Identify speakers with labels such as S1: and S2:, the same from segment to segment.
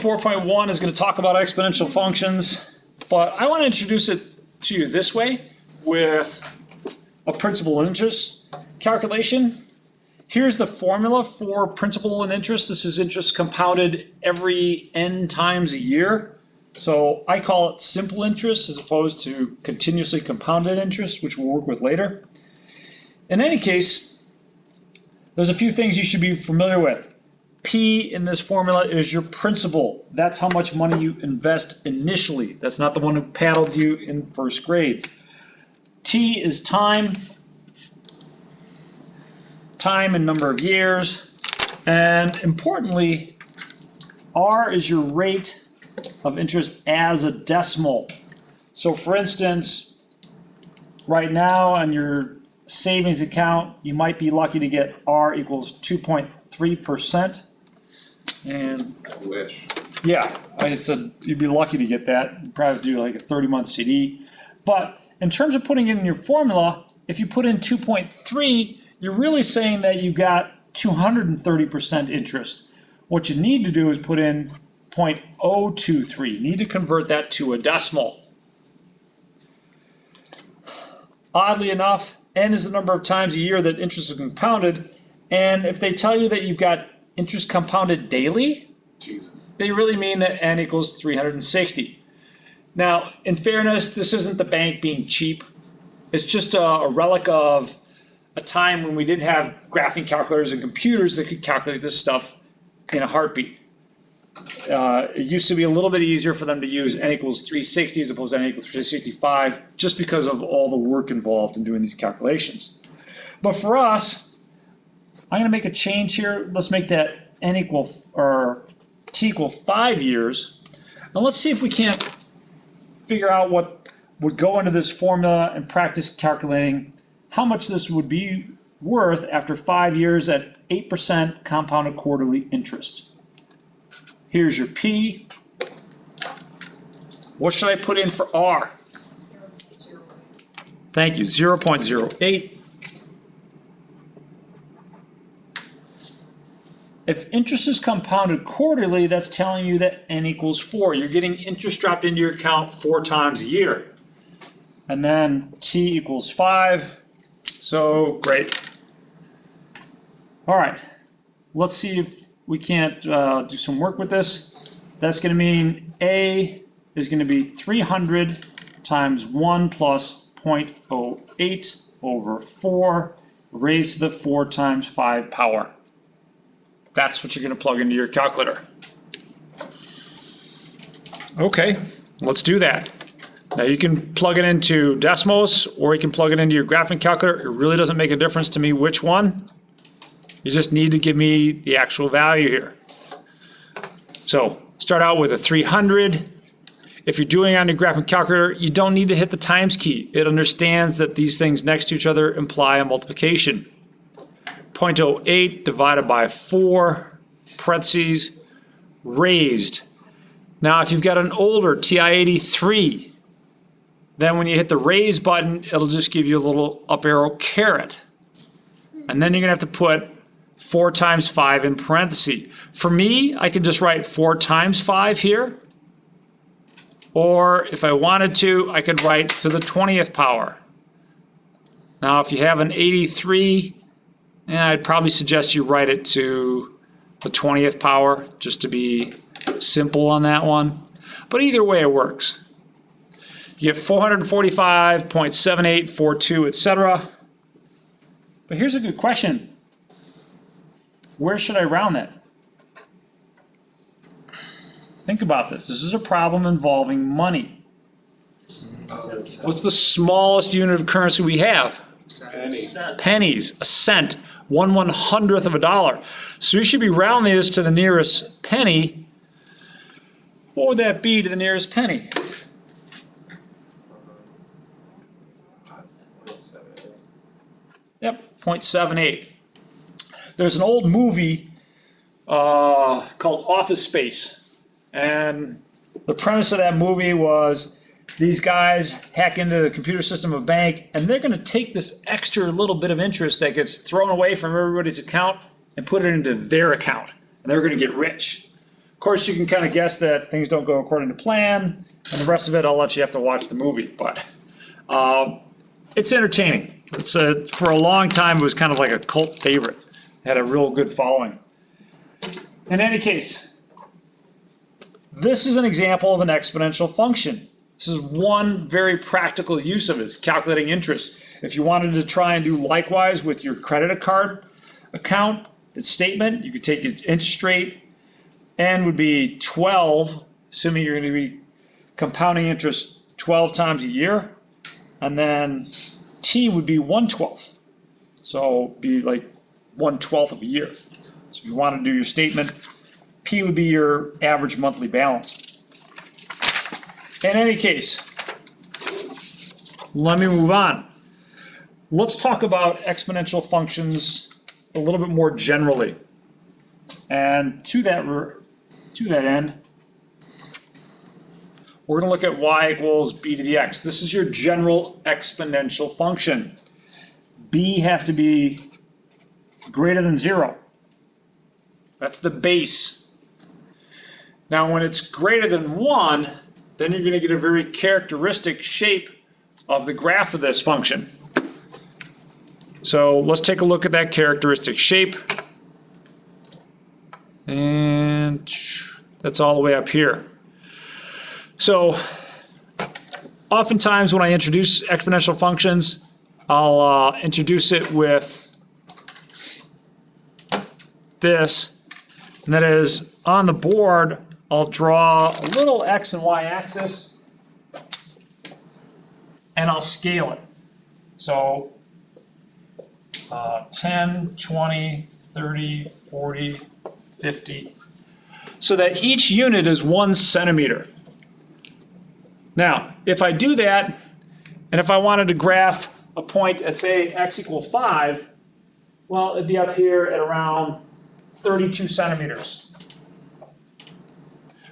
S1: 4.1 is going to talk about exponential functions, but I want to introduce it to you this way with a principal and interest calculation. Here's the formula for principal and interest. This is interest compounded every n times a year. So I call it simple interest as opposed to continuously compounded interest, which we'll work with later. In any case, there's a few things you should be familiar with. P in this formula is your principal. That's how much money you invest initially. That's not the one who paddled you in first grade. T is time. Time in number of years. And importantly, R is your rate of interest as a decimal. So for instance, right now on your savings account, you might be lucky to get R equals 2.3%. And
S2: I wish.
S1: Yeah, I said you'd be lucky to get that. You'd probably do like a 30-month CD. But in terms of putting it in your formula, if you put in 2.3, you're really saying that you got 230% interest. What you need to do is put in 0.023. You need to convert that to a decimal. Oddly enough, n is the number of times a year that interest is compounded. And if they tell you that you've got interest compounded daily,
S2: Jesus,
S1: they really mean that n equals 360. Now, in fairness, this isn't the bank being cheap. It's just a relic of a time when we didn't have graphing calculators and computers that could calculate this stuff in a heartbeat. It used to be a little bit easier for them to use n equals 360 as opposed to n equals 365, just because of all the work involved in doing these calculations. But for us, I'm going to make a change here. Let's make that n equal or t equal 5 years. Now let's see if we can't figure out what would go into this formula and practice calculating how much this would be worth after 5 years at 8% compounded quarterly interest. Here's your P. What should I put in for R? Thank you, 0.08. If interest is compounded quarterly, that's telling you that n equals 4. You're getting interest dropped into your account 4 times a year. And then t equals 5. So great. All right, let's see if we can't do some work with this. That's going to mean A is going to be 300 times 1 plus 0.08 over 4 raised to the 4 times 5 power. That's what you're going to plug into your calculator. Okay, let's do that. Now you can plug it into decimals or you can plug it into your graphing calculator. It really doesn't make a difference to me which one. You just need to give me the actual value here. So start out with a 300. If you're doing it on your graphing calculator, you don't need to hit the times key. It understands that these things next to each other imply a multiplication. 0.08 divided by 4, parentheses, raised. Now if you've got an older TI-83, then when you hit the raise button, it'll just give you a little up arrow caret. And then you're going to have to put 4 times 5 in parentheses. For me, I can just write 4 times 5 here. Or if I wanted to, I could write to the 20th power. Now if you have an 83, I'd probably suggest you write it to the 20th power just to be simple on that one. But either way it works. You get 445.7842, etc. But here's a good question. Where should I round that? Think about this. This is a problem involving money. What's the smallest unit of currency we have?
S2: Penny.
S1: Pennies, a cent, 1/100th of a dollar. So you should be rounding this to the nearest penny. What would that be to the nearest penny? Yep, 0.78. There's an old movie called Office Space, and the premise of that movie was these guys hack into the computer system of a bank, and they're going to take this extra little bit of interest that gets thrown away from everybody's account and put it into their account, and they're going to get rich. course, you can kind of guess that things don't go according to plan, and the rest of it, I'll let you have to watch the movie. But it's entertaining. It's for a long time, it was kind of like a cult favorite. It had a real good following. In any case, this is an example of an exponential function. This is one very practical use of it, is calculating interest. If you wanted to try and do likewise with your credit card account, its statement, you could take your interest rate, N would be 12, assuming you're going to be compounding interest 12 times a year, and then T would be 1/12. So it'd be like 1/12 of a year. So if you want to do your statement, P would be your average monthly balance. In any case, let me move on. Let's talk about exponential functions a little bit more generally. And to that end, we're going to look at y equals b to the x. This is your general exponential function. B has to be greater than 0. That's the base. Now when it's greater than 1, then you're going to get a very characteristic shape of the graph of this function. So let's take a look at that characteristic shape. And that's all the way up here. So oftentimes when I introduce exponential functions, I'll introduce it with this. And that is, on the board, I'll draw a little x and y axis, and I'll scale it. So 10, 20, 30, 40, 50. So that each unit is 1 centimeter. Now, if I do that, and if I wanted to graph a point at, say, x equals 5, well, it'd be up here at around 32 centimeters.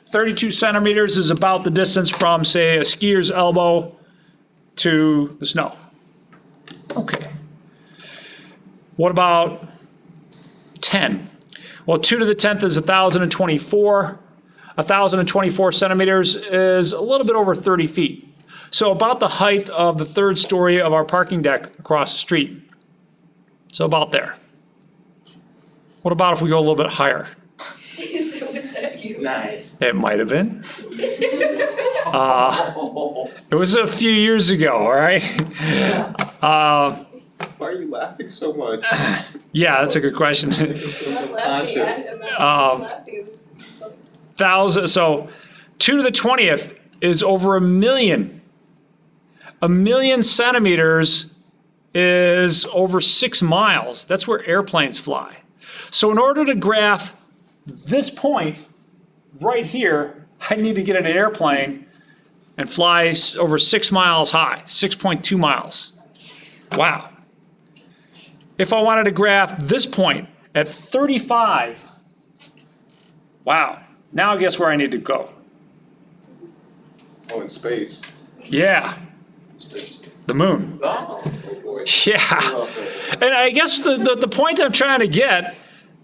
S1: 32 centimeters is about the distance from, say, a skier's elbow to the snow. Okay. What about 10? Well, 2 to the 10th is 1,024. 1,024 centimeters is a little bit over 30 feet. So about the height of the 3rd story of our parking deck across the street. So about there. What about if we go a little bit higher?
S2: Was that you?
S3: Nice.
S1: It might have been. It was a few years ago, all right?
S3: Why are you laughing so much?
S1: Yeah, that's a good question.
S2: I'm not laughing. I'm not laughing. It was funny.
S1: 1,000, so 2 to the 20th is over 1 million. 1 million centimeters is over 6 miles. That's where airplanes fly. So in order to graph this point right here, I need to get in an airplane and fly over 6 miles high, 6.2 miles. Wow. If I wanted to graph this point at 35, wow. Now guess where I need to go?
S3: Oh, in space.
S1: Yeah,
S3: Space.
S1: the moon.
S2: Oh.
S3: Oh boy.
S1: Yeah. And I guess the point I'm trying to get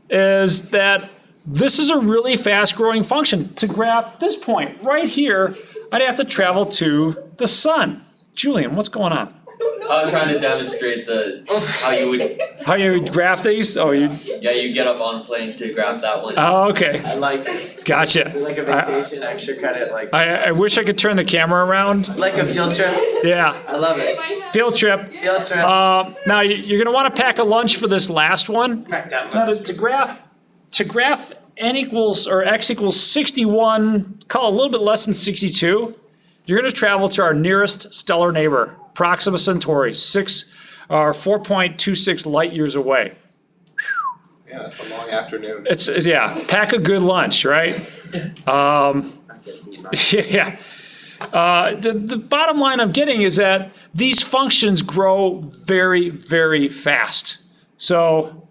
S1: is that this is a really fast growing function. To graph this point right here, I'd have to travel to the sun. Julian, what's going on?
S4: I was trying to demonstrate how you would,
S1: How you graph these? Oh, you.
S4: you get up on a plane to grab that one.
S1: Oh, okay.
S5: I like it.
S1: Gotcha.
S5: Like a vacation, extra credit, like
S1: I wish I could turn the camera around.
S5: a field trip.
S1: Yeah.
S5: I love it.
S1: Field trip.
S5: Field trip.
S1: Now you're going to want to pack a lunch for this last one.
S5: Pack that
S1: Now
S5: much.
S1: to graph n equals or x equals 61, call a little bit less than 62, you're going to travel to our nearest stellar neighbor, Proxima Centauri, 4.26 light years away.
S3: Yeah, that's a long afternoon.
S1: Yeah, pack a good lunch, right? Yeah. The bottom line I'm getting is that these functions grow very, very fast. So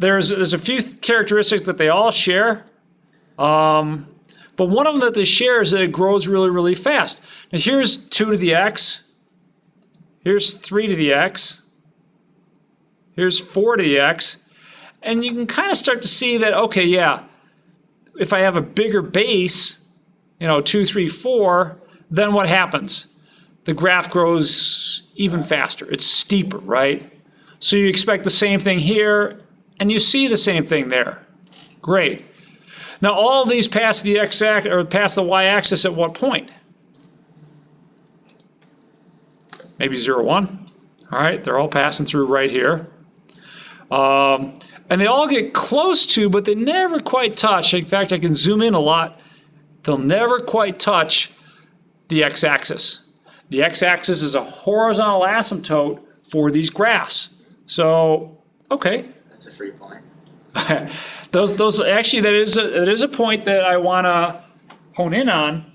S1: there's a few characteristics that they all share. But one of them that they share is that it grows really, really fast. Now here's 2 to the x. Here's 3 to the x. Here's 4 to the x. And you can kind of start to see that, okay, yeah, if I have a bigger base, 2, 3, 4, then what happens? The graph grows even faster. It's steeper, right? So you expect the same thing here, and you see the same thing there. Great. Now all of these pass the x-axis or pass the y-axis at what point? Maybe 0, 1. All right, they're all passing through right here. And they all get close to, but they never quite touch. In fact, I can zoom in a lot. They'll never quite touch the x-axis. The x-axis is a horizontal asymptote for these graphs. So, okay.
S5: That's a free point.
S1: those actually, that is a point that I want to hone in on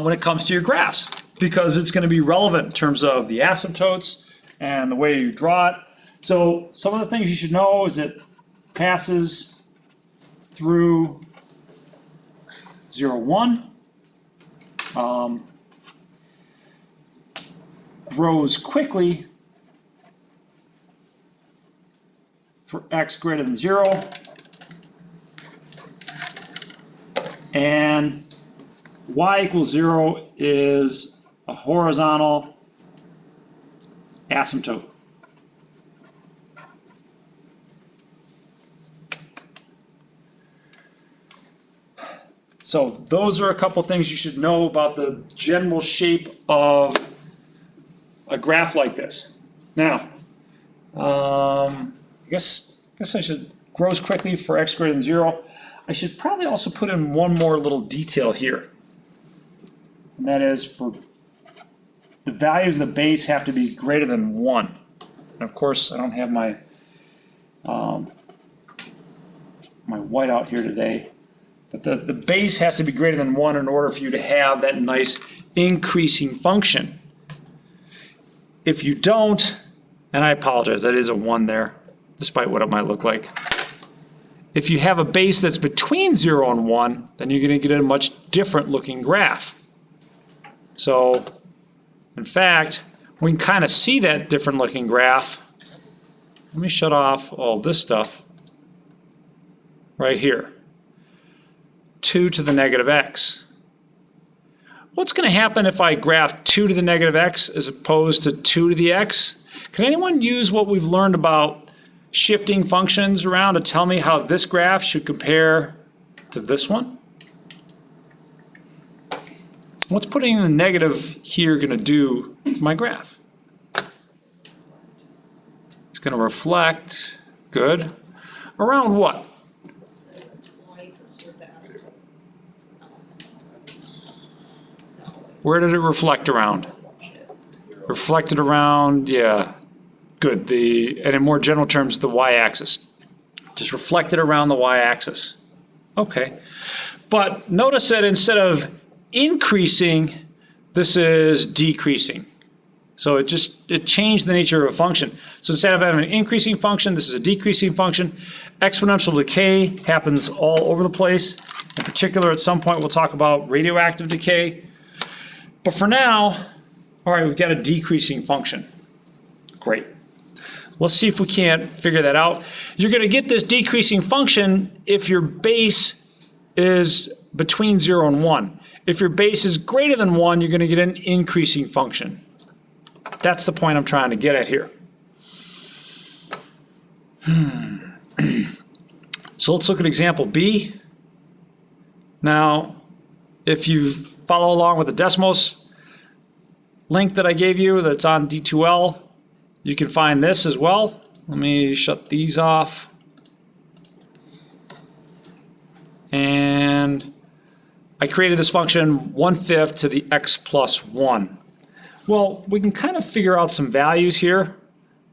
S1: when it comes to your graphs, because it's going to be relevant in terms of the asymptotes and the way you draw it. So some of the things you should know is it passes through 0, 1, grows quickly for x greater than 0, and y equals 0 is a horizontal asymptote. So those are a couple things you should know about the general shape of a graph like this. Now, I guess I should, grows quickly for x greater than 0. I should probably also put in one more little detail here. And that is for the values of the base have to be greater than 1. And of course, I don't have my my whiteout here today. But the base has to be greater than 1 in order for you to have that nice increasing function. If you don't, and I apologize, that is a 1 there, despite what it might look like. If you have a base that's between 0 and 1, then you're going to get a much different looking graph. So, in fact, we can kind of see that different looking graph. Let me shut off all this stuff right here. 2 to the negative x. What's going to happen if I graph 2 to the negative x as opposed to 2 to the x? Can anyone use what we've learned about shifting functions around to tell me how this graph should compare to this one? What's putting the negative here going to do to my graph? It's going to reflect, good, around what? Where did it reflect around? Reflected around, yeah, good. And in more general terms, the y-axis. Just reflected around the y-axis. Okay. But notice that instead of increasing, this is decreasing. So it changed the nature of a function. So instead of having an increasing function, this is a decreasing function. Exponential decay happens all over the place. In particular, at some point, we'll talk about radioactive decay. But for now, all right, we've got a decreasing function. Great. Let's see if we can't figure that out. You're going to get this decreasing function if your base is between 0 and 1. If your base is greater than 1, you're going to get an increasing function. That's the point I'm trying to get at here. So let's look at example B. Now, if you follow along with the Desmos link that I gave you that's on D2L, you can find this as well. Let me shut these off. And I created this function 1/5 to the x plus 1. Well, we can kind of figure out some values here,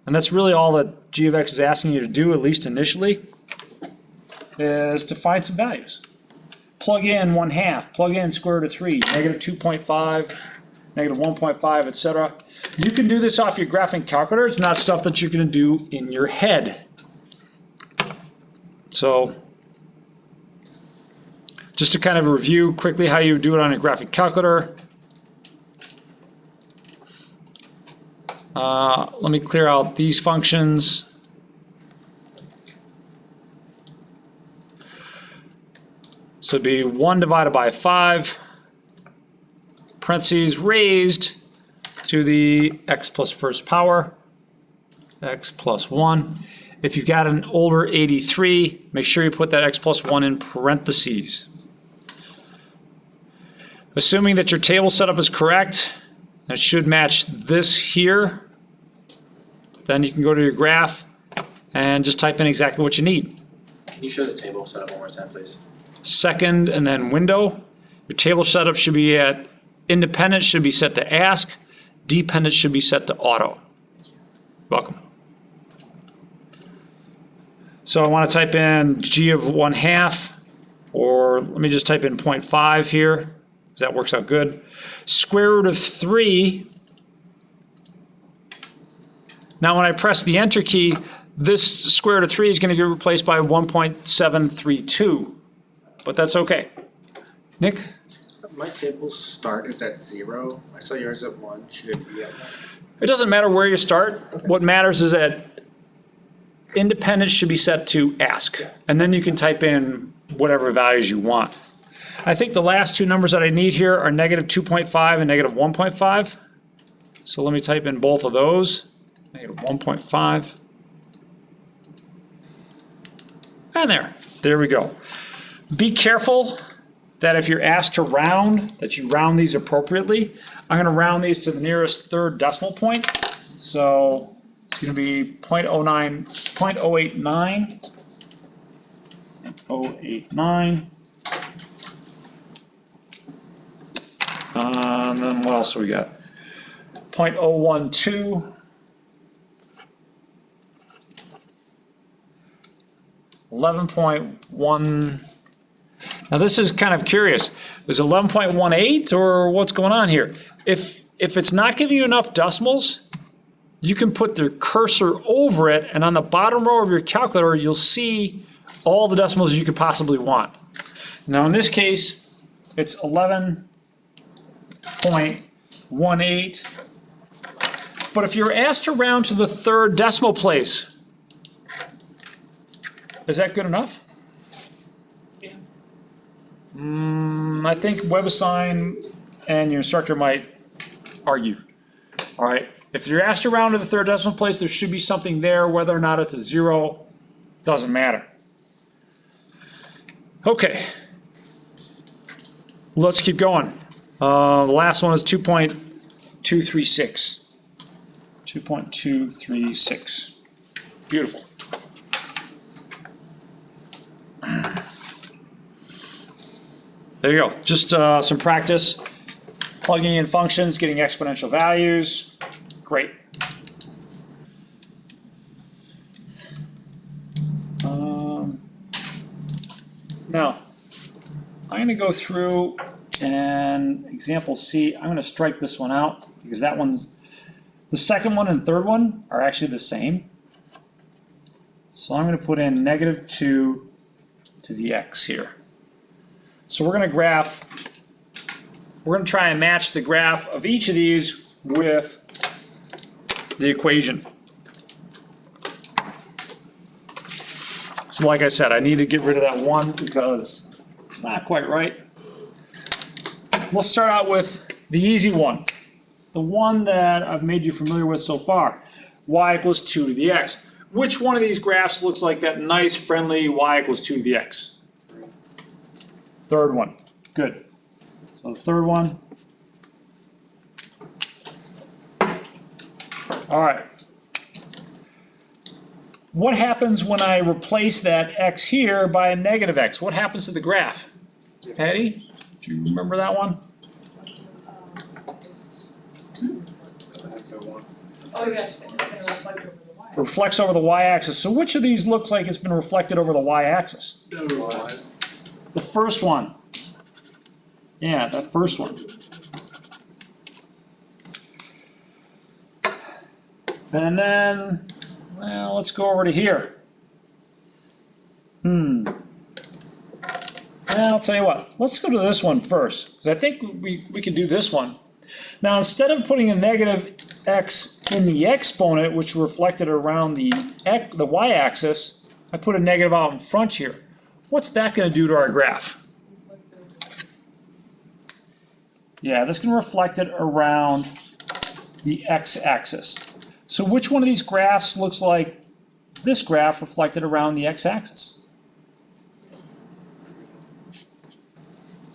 S1: and that's really all that g of x is asking you to do, at least initially, is to find some values. Plug in 1/2, plug in square root of 3, negative 2.5, negative 1.5, etc. You can do this off your graphing calculator. It's not stuff that you're going to do in your head. So, just to kind of review quickly how you do it on your graphing calculator. Let me clear out these functions. So it'd be 1 divided by 5, parentheses raised to the x plus first power, x plus 1. If you've got an older 83, make sure you put that x plus 1 in parentheses. Assuming that your table setup is correct, and it should match this here, then you can go to your graph and just type in exactly what you need.
S5: Can you show the table setup one more time, please?
S1: Second and then window. Your table setup should be at independent should be set to ask, dependent should be set to auto. Welcome. So I want to type in g of 1/2, or let me just type in 0.5 here, because that works out good. Square root of 3. Now when I press the enter key, this square root of 3 is going to get replaced by 1.732, but that's okay. Nick?
S6: My table start is at 0. I saw yours at 1. Should it be at 1?
S1: It doesn't matter where you start. What matters is that independent should be set to ask, and then you can type in whatever values you want. I think the last two numbers that I need here are negative 2.5 and negative 1.5. So let me type in both of those. Negative 1.5. And there we go. Be careful that if you're asked to round, that you round these appropriately. I'm going to round these to the nearest third decimal point. So it's going to be 0.09, 0.089, 0.089. And then what else do we got? 0.012. 11.1. Now this is kind of curious. Is it 11.18 or what's going on here? If it's not giving you enough decimals, you can put the cursor over it, and on the bottom row of your calculator, you'll see all the decimals you could possibly want. Now in this case, it's 11.18. But if you're asked to round to the third decimal place, is that good enough? Yeah. I think WebAssign and your instructor might argue. All right. If you're asked to round to the third decimal place, there should be something there. Whether or not it's a 0, doesn't matter. Okay. Let's keep going. The last one is 2.236. 2.236. Beautiful. There you go. Just some practice. Plugging in functions, getting exponential values. Great. Now, I'm going to go through and example C. I'm going to strike this one out because that one's, the second one and third one are actually the same. So I'm going to put in negative 2 to the x here. So we're going to try and match the graph of each of these with the equation. So like I said, I need to get rid of that 1 because it's not quite right. Let's start out with the easy one. The one that I've made you familiar with so far. Y equals 2 to the x. Which one of these graphs looks like that nice, friendly y equals 2 to the x? Third one. Good. So the third one. All right. What happens when I replace that x here by a negative x? What happens to the graph? Patty, do you remember that one?
S2: Oh, yes, it's gonna reflect over the y.
S1: Reflects over the y-axis. So which of these looks like it's been reflected over the y-axis? The first one. Yeah, that first one. And then, well, let's go over to here. Well, I'll tell you what. Let's go to this one first, because I think we can do this one. Now, instead of putting a negative x in the exponent, which reflected around the y-axis, I put a negative out in front here. What's that going to do to our graph? Yeah, this can reflect it around the x-axis. So which one of these graphs looks like this graph reflected around the x-axis?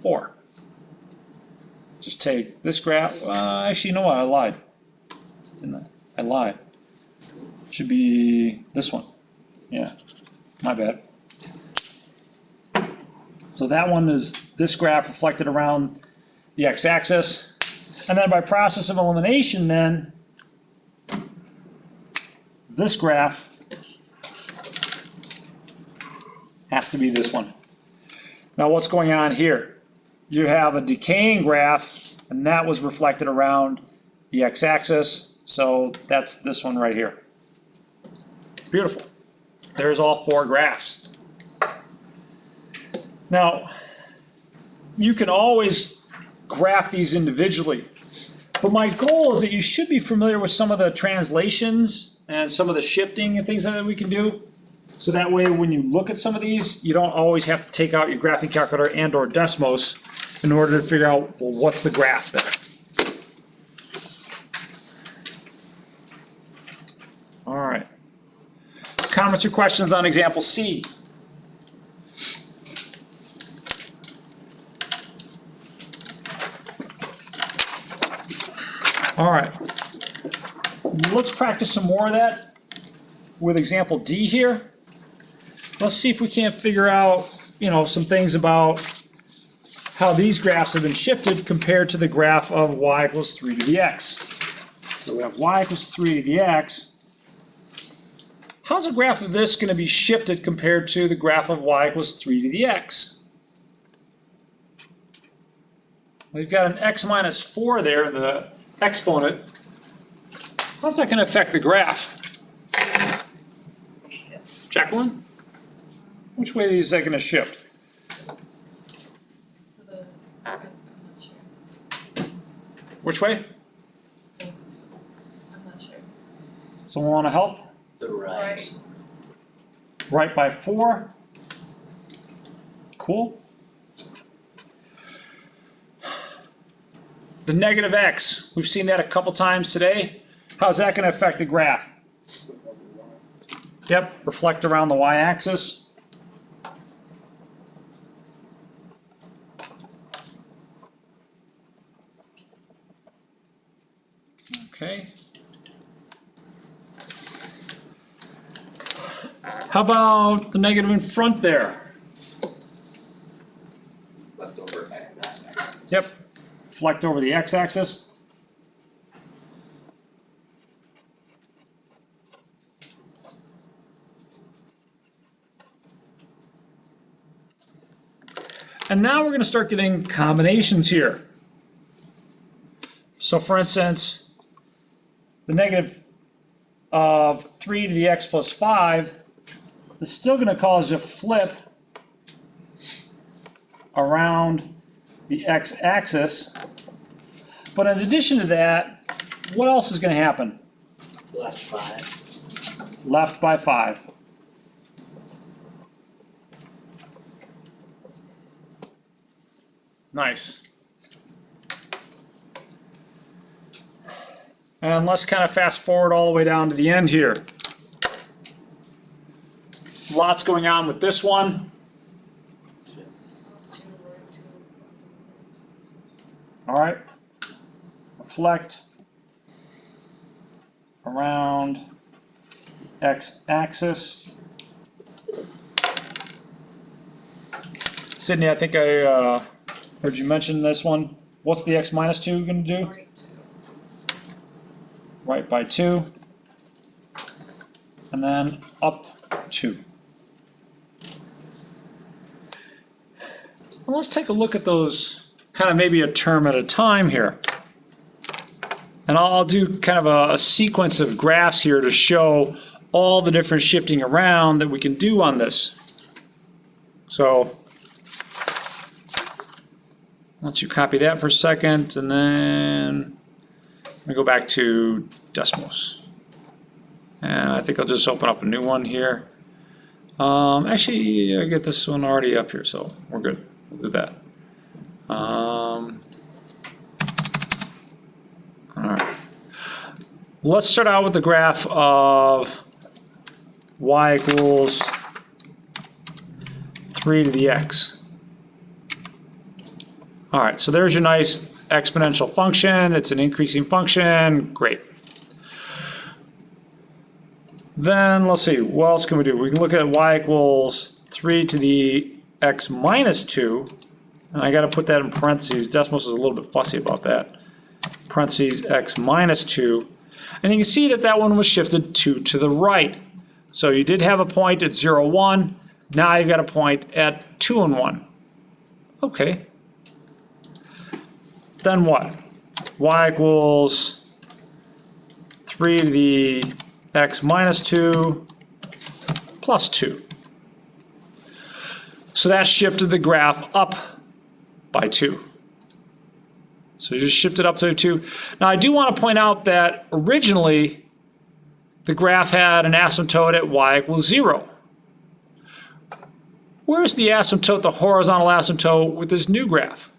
S1: 4. Just take this graph. Actually, you know what? I lied. Didn't I? I lied. Should be this one. Yeah, my bad. So that one is this graph reflected around the x-axis. And then by process of elimination then, this graph has to be this one. Now what's going on here? You have a decaying graph, and that was reflected around the x-axis, so that's this one right here. Beautiful. There's all 4 graphs. Now, you can always graph these individually, but my goal is that you should be familiar with some of the translations and some of the shifting and things that we can do. So that way when you look at some of these, you don't always have to take out your graphing calculator and or Desmos in order to figure out, well, what's the graph there. All right. Comments or questions on example C? All right. Let's practice some more of that with example D here. Let's see if we can't figure out, some things about how these graphs have been shifted compared to the graph of y equals 3 to the x. So we have y equals 3 to the x. How's a graph of this going to be shifted compared to the graph of y equals 3 to the x? We've got an x minus 4 there, the exponent. How's that going to affect the graph? Jacqueline? Which way is that going to shift?
S2: I'm not sure.
S1: Which way?
S2: I'm not sure.
S1: Someone want to help?
S5: The right.
S1: Right by 4. Cool. The negative x, we've seen that a couple times today. How's that going to affect the graph? Yep, reflect around the y-axis. Okay. How about the negative in front there?
S3: Left over.
S1: Yep, reflect over the x-axis. And now we're going to start getting combinations here. So for instance, the negative of 3 to the x plus 5 is still going to cause a flip around the x-axis. But in addition to that, what else is going to happen?
S5: Left 5.
S1: Left by 5. Nice. And let's kind of fast forward all the way down to the end here. Lots going on with this one. All right. Reflect around x-axis. Sydney, I think I heard you mention this one. What's the x minus 2 going to do? Right by 2. And then up 2. Well, let's take a look at those kind of maybe a term at a time here. And I'll do kind of a sequence of graphs here to show all the different shifting around that we can do on this. So I'll let you copy that for a second, and then I'm going to go back to Desmos. And I think I'll just open up a new one here. Actually, I get this one already up here, so we're good. We'll do that. let's start out with the graph of y equals 3 to the x. All right, so there's your nice exponential function. It's an increasing function. Great. Then let's see, what else can we do? We can look at y equals 3 to the x minus 2. And I got to put that in parentheses. Desmos is a little bit fussy about that. Parentheses x minus 2. And you can see that that one was shifted 2 to the right. So you did have a point at 0, 1. Now you've got a point at 2 and 1. Okay. Then what? Y equals 3 to the x minus 2 plus 2. So that shifted the graph up by 2. So you just shifted up to 2. Now I do want to point out that originally the graph had an asymptote at y equals 0. Where's the asymptote, the horizontal asymptote with this new graph?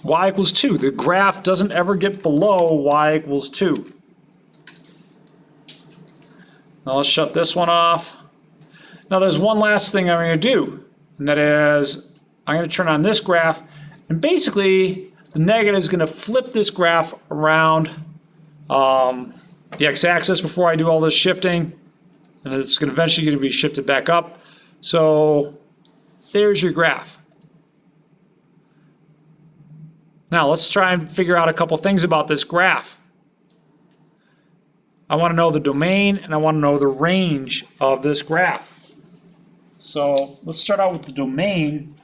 S1: Y equals 2. The graph doesn't ever get below y equals 2. Now let's shut this one off. Now there's one last thing I'm going to do, and that is I'm going to turn on this graph, and basically the negative is going to flip this graph around the x-axis before I do all this shifting, and it's going to eventually going to be shifted back up. So there's your graph. Now let's try and figure out a couple things about this graph. I want to know the domain and I want to know the range of this graph. So let's start out with the domain.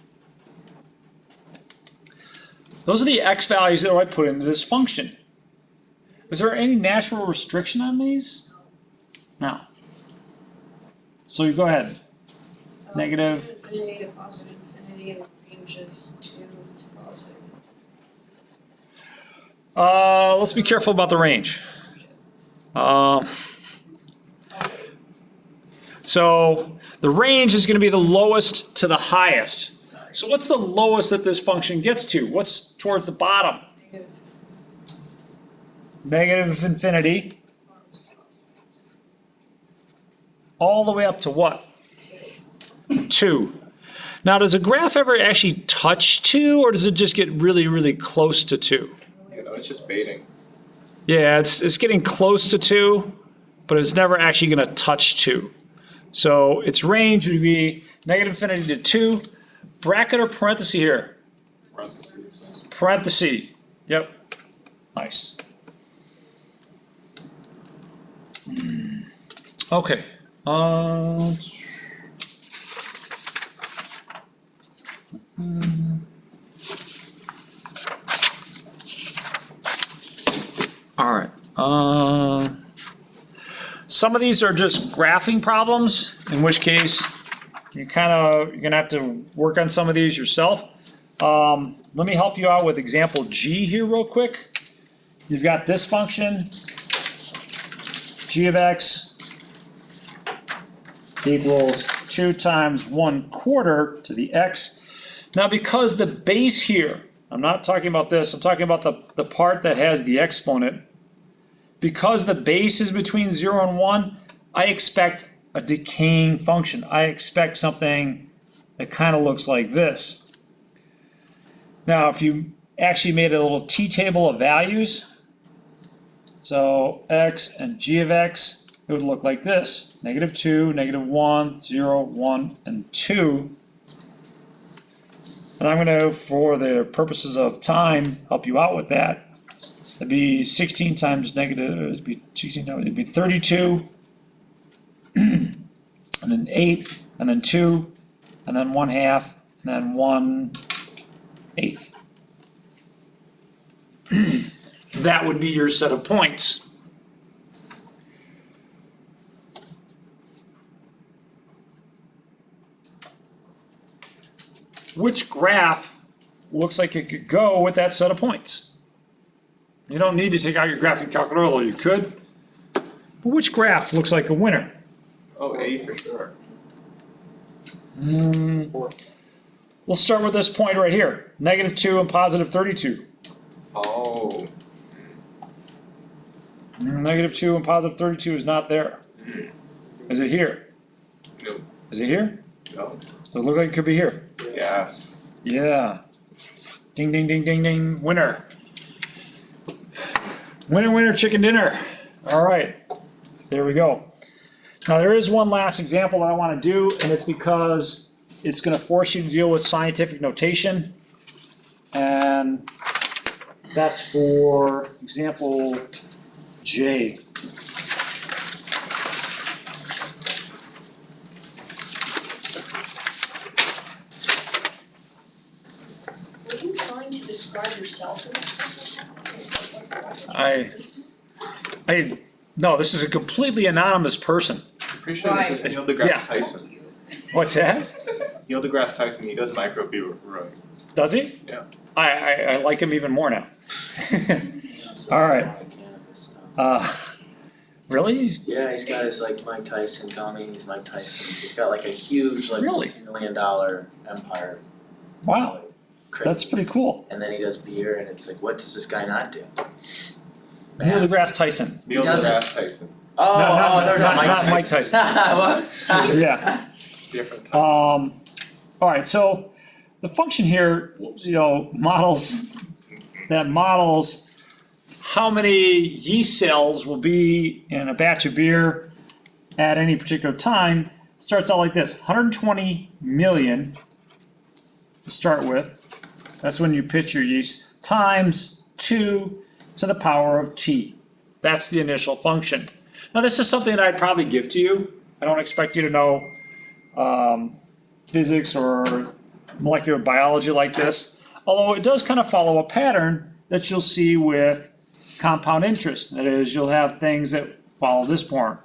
S1: Those are the x values that I put into this function. Is there any natural restriction on these? No. So you go ahead. Negative.
S2: Infinity to positive infinity, and the range is 2 to positive.
S1: Let's be careful about the range. So the range is going to be the lowest to the highest. So what's the lowest that this function gets to? What's towards the bottom? Negative infinity. All the way up to what? 2. Now does a graph ever actually touch 2, or does it just get really, really close to 2?
S3: You know, it's just baiting.
S1: Yeah, it's getting close to 2, but it's never actually going to touch 2. So its range would be negative infinity to 2. Bracket or parenthesis here?
S3: Parentheses.
S1: Parenthesis. Yep. Nice. Okay. All right. Some of these are just graphing problems, in which case you're gonna have to work on some of these yourself. Let me help you out with example G here real quick. You've got this function, g of x equals 2 times 1/4 to the x. Now because the base here, I'm not talking about this, I'm talking about the part that has the exponent. Because the base is between 0 and 1, I expect a decaying function. I expect something that kind of looks like this. Now, if you actually made a little t-table of values, so x and g of x, it would look like this. Negative 2, negative 1, 0, 1, and 2. And I'm going to, for the purposes of time, help you out with that. It'd be 16 times negative, it'd be 16 times, it'd be 32, and then 8, and then 2, and then 1/2, and then 1/8. That would be your set of points. Which graph looks like it could go with that set of points? You don't need to take out your graphing calculator, although you could. But which graph looks like a winner?
S3: Oh, A for sure.
S1: Let's start with this point right here. Negative 2 and positive 32.
S3: Oh.
S1: -2 and +32 is not there. Is it here?
S3: No.
S1: Is it here?
S3: No.
S1: Does it look like it could be here?
S3: Yes.
S1: Yeah. Ding, ding, ding, ding, ding. Winner. Winner, winner, chicken dinner. All right. There we go. Now, there is one last example that I want to do, and it's because it's going to force you to deal with scientific notation. And that's for example J.
S2: Were you trying to describe yourself in this?
S1: No, this is a completely anonymous person.
S3: I'm pretty sure this is Neil deGrasse
S1: Yeah.
S3: Tyson.
S1: What's that?
S3: Neil deGrasse Tyson, he does microbrewery.
S1: Does he?
S3: Yeah.
S1: I like him even more now.
S5: So
S1: All right.
S5: cannabis stuff.
S1: Really?
S5: Yeah, he's got his like Mike Tyson gummy, he's Mike Tyson. He's got like a huge like
S1: Really?
S5: $2 million empire.
S1: Wow,
S5: Like, crazy.
S1: that's pretty cool.
S5: And then he does beer and it's like, what does this guy not do?
S1: Neil deGrasse Tyson.
S3: Neil
S5: doesn't.
S3: deGrasse Tyson.
S5: Oh,
S1: No,
S5: no,
S1: not Mike Tyson.
S5: Whoops.
S1: Yeah.
S3: Different type.
S1: All right, so the function here, models how many yeast cells will be in a batch of beer at any particular time. It starts out like this, 120 million to start with. That's when you pitch your yeast, times 2 to the power of t. That's the initial function. Now this is something that I'd probably give to you. I don't expect you to know physics or molecular biology like this, although it does kind of follow a pattern that you'll see with compound interest. That is, you'll have things that follow this form.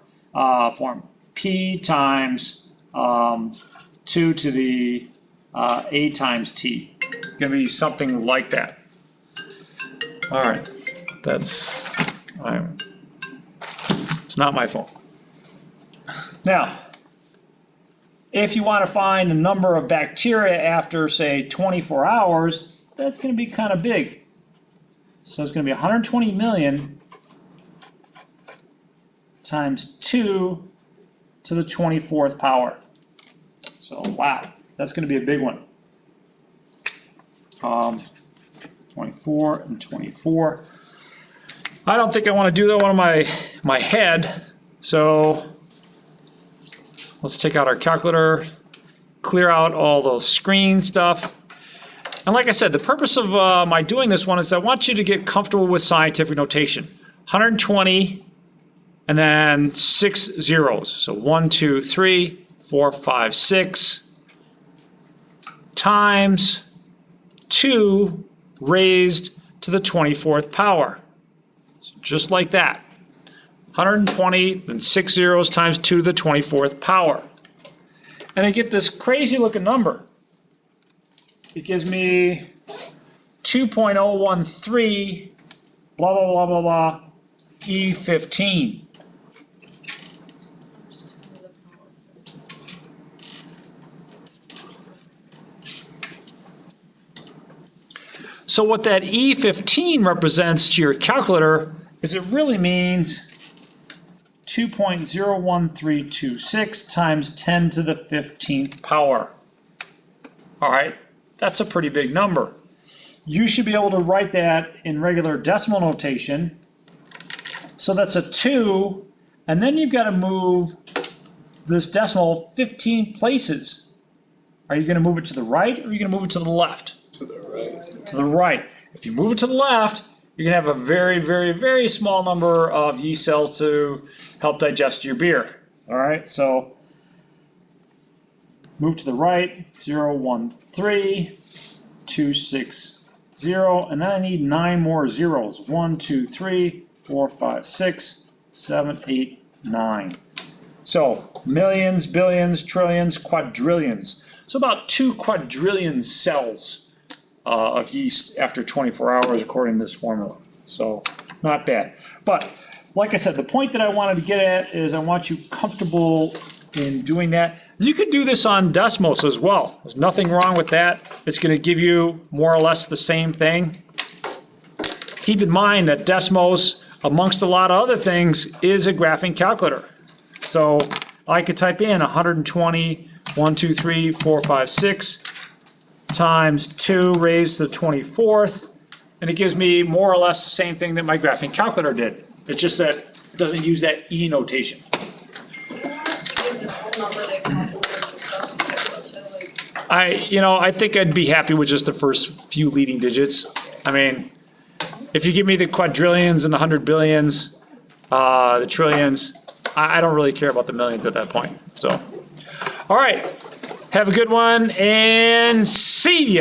S1: P times 2 to the a times t. Gonna be something like that. All right, it's not my fault. Now, if you want to find the number of bacteria after, say, 24 hours, that's going to be kind of big. So it's going to be 120 million times 2 to the 24th power. So, wow, that's going to be a big one. 24 and 24. I don't think I want to do that one on my head, so let's take out our calculator, clear out all those screen stuff. And like I said, the purpose of my doing this one is I want you to get comfortable with scientific notation. 120 and then 6 zeros. So 1, 2, 3, 4, 5, 6 times 2 raised to the 24th power. So just like that. 120 and 6 zeros times 2 to the 24th power. And I get this crazy looking number. It gives me 2.013 blah, blah, blah, blah, blah, E15. So what that E15 represents to your calculator is it really means 2.01326 times 10 to the 15th power. All right, that's a pretty big number. You should be able to write that in regular decimal notation. So that's a 2, and then you've got to move this decimal 15 places. Are you going to move it to the right, or are you going to move it to the left?
S3: To the right.
S1: To the right. If you move it to the left, you're going to have a very, very, very small number of yeast cells to help digest your beer. All right, so move to the right, 0, 1, 3, 2, 6, 0, and then I need 9 more zeros. 1, 2, 3, 4, 5, 6, 7, 8, 9. So millions, billions, trillions, quadrillions. So about 2 quadrillion cells of yeast after 24 hours according to this formula. So not bad. But like I said, the point that I wanted to get at is I want you comfortable in doing that. You could do this on Desmos as well. There's nothing wrong with that. It's going to give you more or less the same thing. keep in mind that Desmos, amongst a lot of other things, is a graphing calculator. So I could type in 120, 1, 2, 3, 4, 5, 6 times 2 raised to the 24th, and it gives me more or less the same thing that my graphing calculator did. It's just that it doesn't use that E notation.
S2: Just to give the full number they calculated themselves, let's say like.
S1: I think I'd be happy with just the first few leading digits. I mean, if you give me the quadrillions and the 100 billions, the trillions, I don't really care about the millions at that point, so. All right, have a good one and see ya.